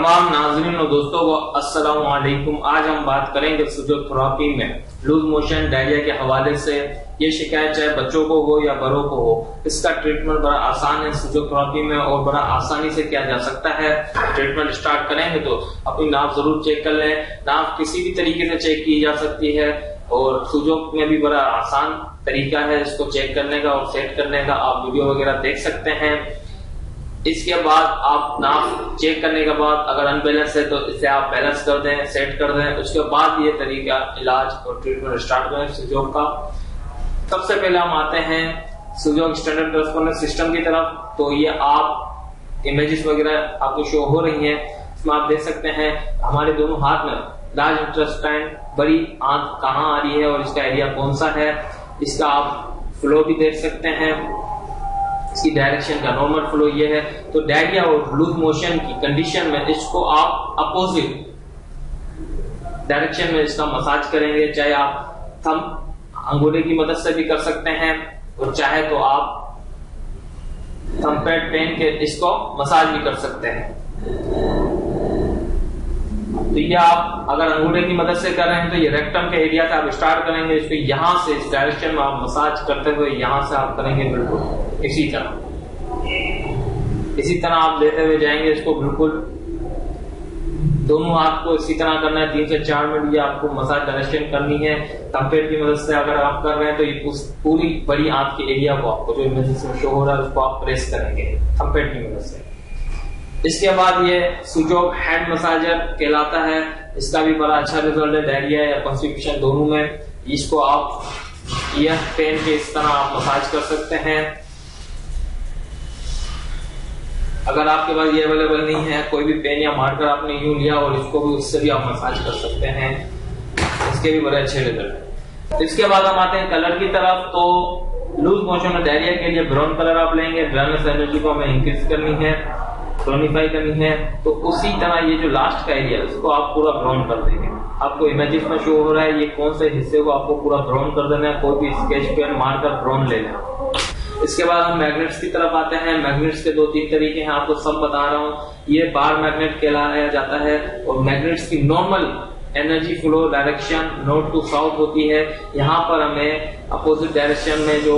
तमाम नाज़रीन और दोस्तों को अस्सलाम वालेकुम। आज हम बात करेंगे फिजियोथेरेपी में लूज मोशन डायरिया के हवाले से। ये शिकायत चाहे बच्चों को हो या बड़ों को हो, इसका ट्रीटमेंट बड़ा आसान है फिजियोथेरेपी में और बड़ा आसानी से किया जा सकता है। ट्रीटमेंट स्टार्ट करेंगे तो अपनी नाप जरूर चेक कर लें। नाप किसी भी तरीके से चेक की जा सकती है और फिजियो में भी बड़ा आसान तरीका है इसको चेक करने का और सेट करने का। आप वीडियो वगैरह देख सकते हैं। इसके बाद आप नाप चेक करने के बाद अगर अनबैलेंस है तो इसे आप बैलेंस कर दें, सेट कर दें। उसके बाद ये तरीका इलाज और ट्रीटमेंट स्टार्ट करें फिजियो का। सबसे पहले हम आते हैं फिजियो स्टैंडर्ड करेस्पॉन्डेंस सिस्टम की तरफ। तो ये आप इमेजेस वगैरह आपको शो हो रही हैं, इसमें आप देख सकते हैं हमारे दोनों हाथ में लार्ज इंटेस्टाइन बड़ी आंत कहाँ आ रही है और इसका एरिया कौन सा है। इसका आप फ्लो भी देख सकते हैं, इसकी डायरेक्शन का नॉर्मल फ्लो ये है। तो डायरिया और लूज मोशन की कंडीशन में इसको आप अपोजिट डायरेक्शन में इसका मसाज करेंगे। चाहे आप थंब अंगूठे की मदद से भी कर सकते हैं और चाहे तो आप थंब पैड पेन के इसको मसाज भी कर सकते हैं। तो ये आप अगर अंगूठे की मदद से कर रहे हैं तो ये रेक्टम के एरिया से आप स्टार्ट करेंगे, इसको यहां से इस डायरेक्शन में आप मसाज करते हुए यहां से आप करेंगे बिल्कुल इसी तरह आप लेते हुए जाएंगे इसको। बिल्कुल दोनों हाथ को इसी तरह करना है। 3 से 4 मिनट ये आपको मसाज डायरेक्शन करनी है। थंबपेड की मदद से अगर आप कर रहे हैं तो ये पूरी बड़ी आंत के एरिया को आपको जो इमेजेस में शो हो रहा है उसको आप प्रेस करेंगे थंबपेड की मदद से। इसके बाद ये सुजोग हैंड मसाजर कहलाता है। इसका भी बड़ा अच्छा रिजल्ट है डायरिया या कॉन्स्टिपेशन दोनों में। इसको आप ईयर पेन के इस तरह आप मसाज कर सकते हैं। अगर आपके पास ये अवेलेबल नहीं है, कोई भी पेन या मार्कर आपने यूं लिया और इसको भी उससे भी आप मसाज कर सकते हैं। इसके भी बड़े अच्छे रिजल्ट है। इसके बाद हम आते हैं कलर की तरफ। तो लूज मोशन और डायरिया के लिए ब्राउन कलर आप लेंगे। ड्राइनेस एनर्जी को हमें इंक्रीज करनी है, टोनिफाई करनी है। तो उसी तरह ये जो लास्ट का एरिया है उसको आप पूरा ब्राउन कर देंगे। आपको इमेजेस में शो हो रहा है ये कौन से हिस्से को आपको पूरा ब्राउन कर देना है। कोई भी स्केच पेन मारकर ब्राउन ले लेना। इसके बाद हम मैग्नेट्स की तरफ आते हैं। मैग्नेट्स के 2-3 तरीके हैं, आपको सब बता रहा हूँ। ये बार मैग्नेट कहलाया जाता है और मैग्नेट्स की normal energy flow direction north to south होती है। यहाँ पर हमें अपोजिट डायरेक्शन में जो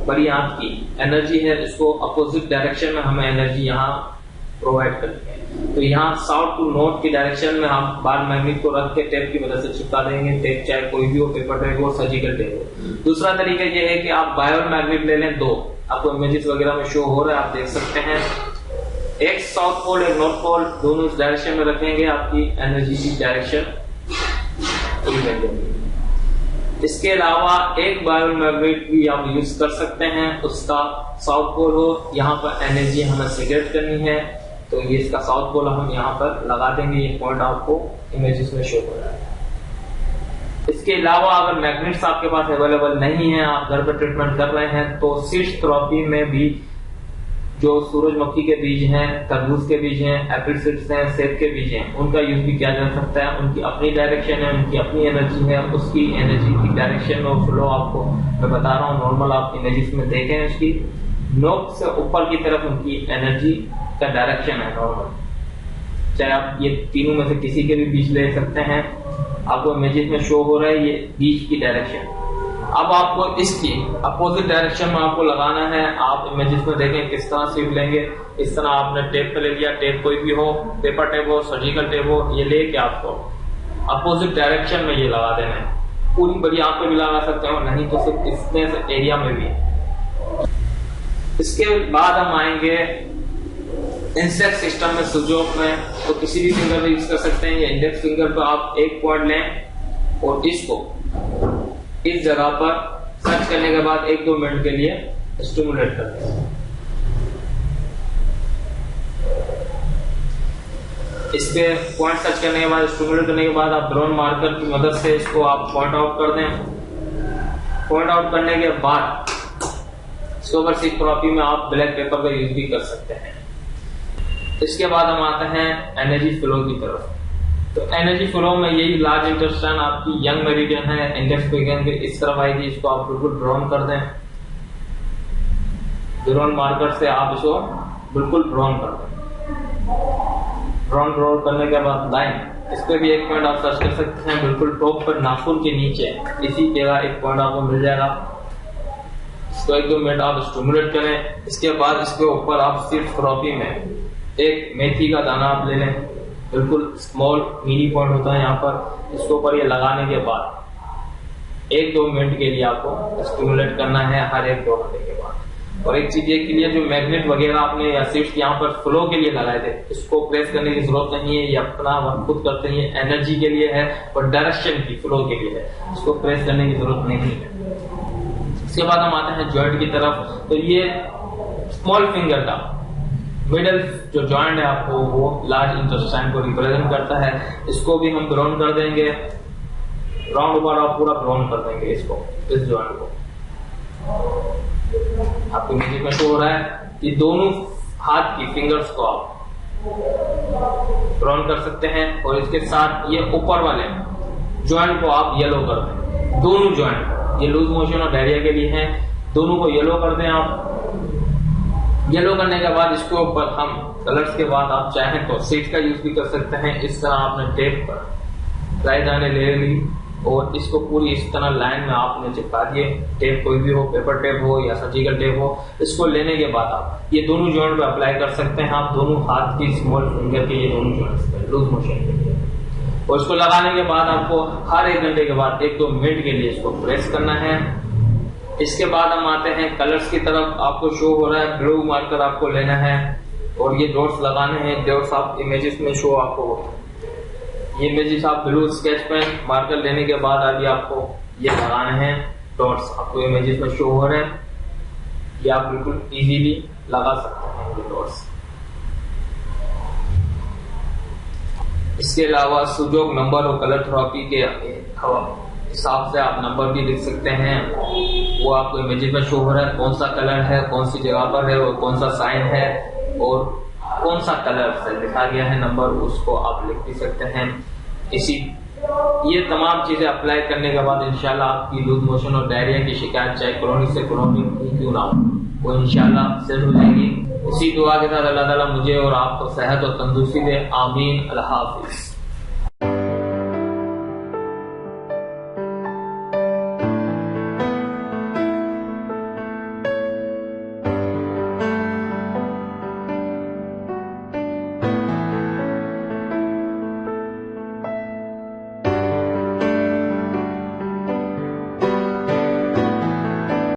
बड़ी आंत की एनर्जी है इसको अपोजिट डायरेक्शन में हमें एनर्जी यहाँ प्रोवाइड करनी है। तो यहाँ साउथ टू नॉर्थ की डायरेक्शन में हम बार मैग्नेट को रख के टेप की मदद से चिपका देंगे। टेप चाहे कोई भी हो, पेपर टेप हो, सर्जिकल टेप हो। दूसरा तरीका ये है कि आप बायो मैग्नेट ले लें। 2 आपको इमेजेस वगैरह में शो हो रहा है, आप देख सकते हैं। एक साउथ पोल एक नॉर्थ पोल, दोनों इस डायरेक्शन में रखेंगे, आपकी एनर्जी की डायरेक्शन। इसके अलावा एक बायो मैग्नेट भी आप यूज कर सकते हैं, उसका साउथ पोल हो, यहाँ पर एनर्जी हमें सेग्रेट करनी है तो ये इसका साउथ पोल हम यहाँ पर लगा देंगे। ये पॉइंट आपको इमेजेस में शो हो रहा है। इसके अलावा अगर मैग्नेट्स आपके पास अवेलेबल नहीं है, आप घर पर ट्रीटमेंट कर रहे हैं, तो सीड्स थेरेपी में भी जो सूरजमुखी के बीज हैं, तरबूज के बीज हैं, एप्पल सीड्स हैं, सेब के बीज हैं, उनका यूज भी किया जा सकता है। उनकी अपनी डायरेक्शन है, उनकी अपनी एनर्जी है। उसकी एनर्जी की डायरेक्शन और फ्लो आपको मैं बता रहा हूँ। नॉर्मल आप इमेजेस में देखें, उसकी नोक से ऊपर की तरफ उनकी एनर्जी का डायरेक्शन है नॉर्मल। चाहे आप ये तीनों में से किसी के भी बीज ले सकते हैं। आपको इमेजेस में शो हो रहा है ये बीज की डायरेक्शन। अब आपको इसकी अपोजिट डायरेक्शन में आपको लगाना है। आप इमेजेस में देखें किस तरह सीट लेंगे। इस तरह आपने टेप पे ले लिया, टेप कोई भी हो, पेपर टेप हो, सर्जिकल टेप हो, ये लेके आपको अपोजिट डायरेक्शन में ये लगा देना है। पूरी बड़ी आंख पे भी लगा सकते हो, नहीं तो सिर्फ इतने एरिया में भी। इसके बाद हम आएंगे इंसेक्ट सिस्टम में सुजोग में। तो किसी भी फिंगर पे यूज कर सकते हैं। या इंडेक्स फिंगर पे आप एक पॉइंट लें और इसको इस जगह पर सर्च करने के बाद 1-2 मिनट के लिए स्टिमुलेट कर दें। इस पे पॉइंट सर्च करने के बाद स्टिमुलेट करने के बाद आप ब्राउन मार्कर की मदद से इसको आप पॉइंट आउट कर दें। पॉइंट आउट करने के बाद इसके ऊपर सीट थेरेपी में आप ब्लैक पेपर का यूज भी कर सकते हैं। इसके बाद हम आते हैं एनर्जी फ्लो की तरफ। तो एनर्जी फ्लो में यही लार्ज इंटेस्टाइन आपकी यंग मेरिडियन है, इंडेक्स फिंगर के इस तरफ आएगी। इसको आप बिल्कुल ब्राउन कर दें। ब्राउन मार्कर से आप इसको बिल्कुल ब्राउन कर दें। ब्राउन रोल करने के बाद लाइन, इस पे भी एक पॉइंट आप सर्च कर सकते हैं। बिल्कुल टॉप पर नाखून के नीचे इसी जगह एक पॉइंट आपको मिल जाएगा। इसको 1-2 मिनट आप स्टिमुलेट करें। इसके बाद इसके ऊपर आप सिर्फ फ्रॉपी में एक मेथी का दाना आप ले लें, बिल्कुल स्मॉल मिनी पॉइंट होता है यहाँ पर। इसके ऊपर ये लगाने के बाद 1-2 मिनट के लिए आपको स्टिमुलेट करना है हर 1-2 घंटे के बाद। और एक चीज ये क्लियर, जो मैग्नेट वगैरह आपने या सिर्फ यहाँ पर फ्लो के लिए लगाए थे, इसको प्रेस करने की जरूरत नहीं है। ये अपना वर्क खुद करते हैं, एनर्जी के लिए है और डायरेक्शन की फ्लो के लिए है, इसको प्रेस करने की जरूरत नहीं है। इसके बाद हम आते हैं जॉइंट की तरफ। तो ये स्मॉल फिंगर का मिडल जो जॉइंट है आपको वो लार्ज इंटेस्टाइन को रिप्रेजेंट करता है। इसको भी हम ब्राउन कर देंगे, राउंड ओवर आप पूरा ब्राउन कर देंगे इसको, इस जॉइंट को। आपको इमेज में शो हो रहा है, ये दोनों हाथ की फिंगर्स को आप ब्राउन कर सकते हैं। और इसके साथ ये ऊपर वाले जॉइंट को आप येलो कर दें, दोनों जॉइंट। ये लूज मोशन और डायरिया के लिए हैं, दोनों को येलो कर दें आप। येलो करने के बाद इसके ऊपर हम कलर्स के बाद आप चाहें तो सीट का यूज भी कर सकते हैं। इस तरह आपने टेप पर ड्राई दाने ले ली और इसको पूरी इस तरह लाइन में आपने चिपका दिए। टेप कोई भी हो, पेपर टेप हो या सर्जिकल टेप हो। इसको लेने के बाद आप ये दोनों जॉइंट पे अप्लाई कर सकते हैं, आप दोनों हाथ की स्मॉल फिंगर के ये दोनों जॉइंट्स पे लूज मोशन के लिए। और इसको लगाने के बाद आपको हर 1 घंटे के बाद 1-2 मिनट के लिए इसको प्रेस करना है। इसके बाद हम आते हैं कलर्स की तरफ। आपको शो हो रहा है ब्लू मार्कर आपको लेना है और ये डॉट्स लगाने हैं। डॉट्स आप इमेजेस में शो आपको ये इमेजेस आप ब्लू स्केच पेन मार्कर लेने के बाद अभी आपको ये लगाने हैं डॉट्स। आपको इमेजेस में शो हो रहे हैं, ये आप बिल्कुल इजीली लगा सकते हैं ये डॉट्स। इसके अलावा सुजोग नंबर और कलर थेरेपी के हिसाब से आप नंबर भी लिख सकते हैं। वो आपको इमेजेस में शो हो रहा है, कौन सा कलर है, कौन सी जगह पर है और कौन सा साइन है और कौन सा कलर से लिखा गया है नंबर, उसको आप लिख भी सकते हैं। ये तमाम चीजें अप्लाई करने के बाद इंशाल्लाह आपकी लूज मोशन और डायरिया की शिकायत चाहे क्रोनिक से क्रोनिक ही क्यों ना हो, वो इंशाल्लाह सेट हो जाएगी। इसी दुआ के साथ अल्लाह ताला मुझे और आपको सेहत और तंदुरुस्ती दे। आमीन। अल्लाह हाफिज।